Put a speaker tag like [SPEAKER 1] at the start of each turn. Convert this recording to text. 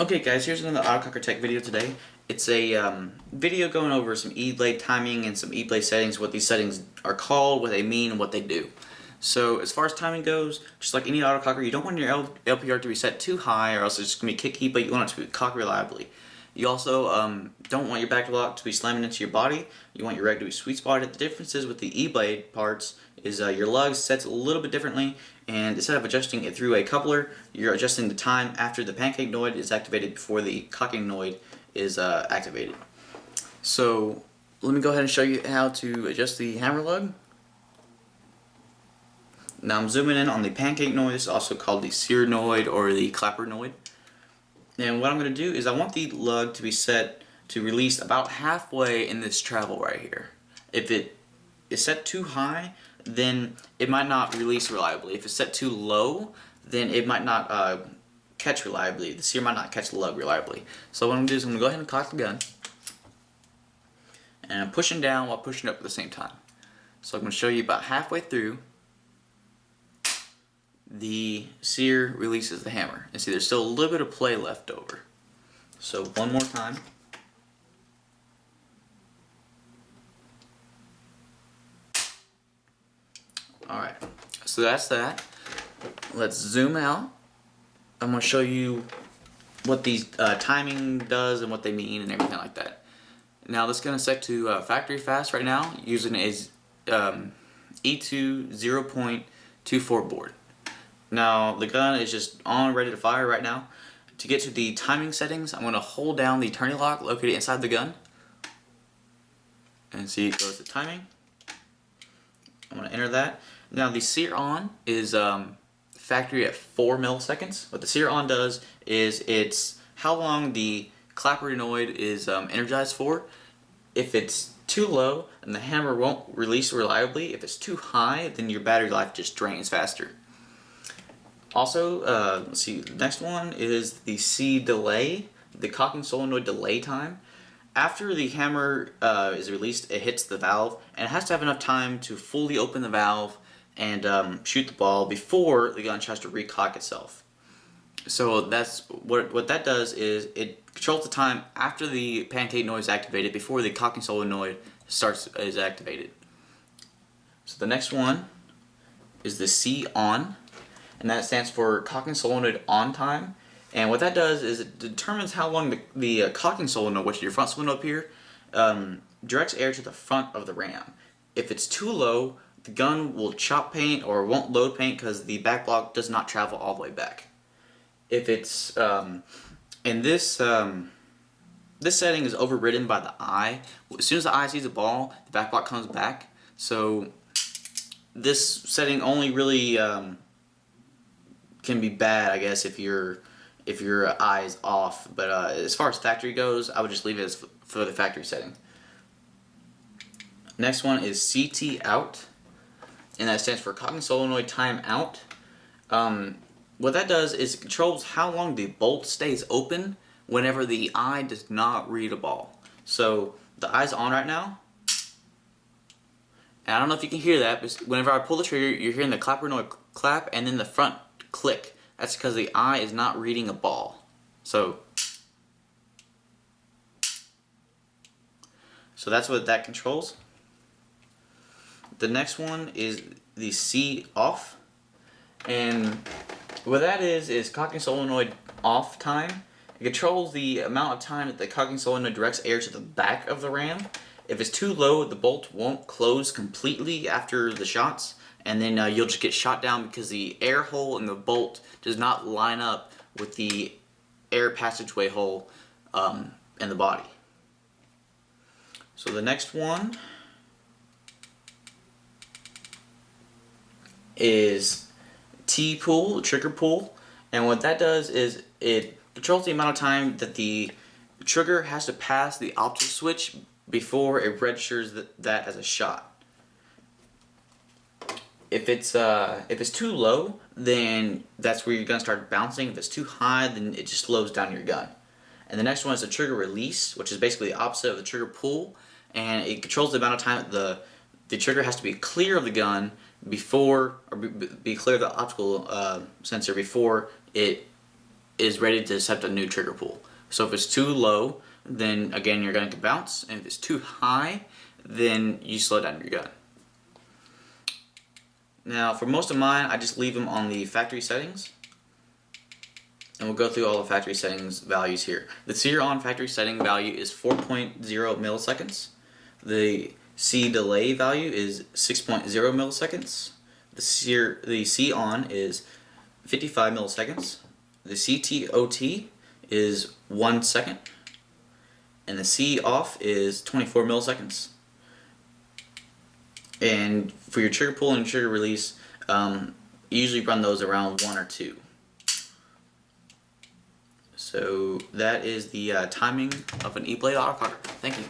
[SPEAKER 1] Okay guys, here's another Autococker Tech video today. It's a video going over some Eblade timing and some Eblade settings, what these settings are called, what they mean, and what they do. So as far as timing goes, just like any autococker, you don't want your LPR to be set too high or else it's going to be kicky, but you want it to cock reliably. You also don't want your back lock to be slamming into your body. You want your reg to be sweet spotted. The differences with the Eblade parts is your lug sets a little bit differently, and instead of adjusting it through a coupler, you're adjusting the time after the pancake noid is activated before the cocking noid is activated. So let me go ahead and show you how to adjust the hammer lug. Now I'm zooming in on the pancake noid, also called the sear noid or the clapper noid. And what I'm going to do is I want the lug to be set to release about halfway in this travel right here. If it is set too high, then it might not release reliably. If it's set too low, then it might not catch reliably. The sear might not catch the lug reliably. So what I'm going to do is I'm going to go ahead and cock the gun. And I'm pushing down while pushing up at the same time. So I'm going to show you about halfway through. The sear releases the hammer. And see, there's still a little bit of play left over. So one more time. Alright, so that's that. Let's zoom out. I'm going to show you what these timing does and what they mean and everything like that. Now this gun is set to factory fast right now, using a E2 0.24 board. Now the gun is just on, ready to fire right now. To get to the timing settings, I'm going to hold down the turning lock located inside the gun. And see, it goes to timing. I'm going to enter that. Now the sear on is factory at 4 milliseconds. What the sear on does is it's how long the clapper noid is energized for. If it's too low, then the hammer won't release reliably. If it's too high, then your battery life just drains faster. Also, let's see, the next one is the C delay, the cocking solenoid delay time. After the hammer is released, it hits the valve, and it has to have enough time to fully open the valve and shoot the ball before the gun tries to recock itself. So that's what that does is it controls the time after the pancake noid is activated before the cocking solenoid is activated. So the next one is the C on. And that stands for cocking solenoid on time. And what that does is it determines how long the cocking solenoid, which is your front solenoid up here, directs air to the front of the ram. If it's too low, the gun will chop paint or won't load paint because the back block does not travel all the way back. If it's and this setting is overridden by the eye. As soon as the eye sees the ball, the back block comes back. So this setting only really can be bad, I guess, if your eye is off. But as far as factory goes, I would just leave it as for the factory setting. Next one is CT out, and that stands for cocking solenoid time out. What that does is it controls how long the bolt stays open whenever the eye does not read a ball. So the eye's on right now. And I don't know if you can hear that, but whenever I pull the trigger, you're hearing the clapper noid clap and then the front click. That's because the eye is not reading a ball. So that's what that controls. The next one is the C off. And what that is cocking solenoid off time. It controls the amount of time that the cocking solenoid directs air to the back of the ram. If it's too low, the bolt won't close completely after the shots, and then you'll just get shot down because the air hole in the bolt does not line up with the air passageway hole in the body. So the next one is T-pull, trigger pull, and what that does is it controls the amount of time that the trigger has to pass the optical switch before it registers that as a shot. If it's too low, then that's where you're gonna start bouncing. If it's too high, then it just slows down your gun. And the next one is the trigger release, which is basically the opposite of the trigger pull, and it controls the amount of time that the trigger has to be clear of the gun before, or be clear of the optical sensor before it is ready to accept a new trigger pull. So if it's too low, then again you're going to bounce, and if it's too high, then you slow down your gun. Now for most of mine, I just leave them on the factory settings, and we'll go through all the factory settings values here. The sear on factory setting value is 4.0 milliseconds. The C delay value is 6.0 milliseconds. The C on is 55 milliseconds. The CTOT is 1 second, and the C off is 24 milliseconds. And for your trigger pull and trigger release, usually run those around 1 or 2. So that is the timing of an Eblade autococker. Thank you.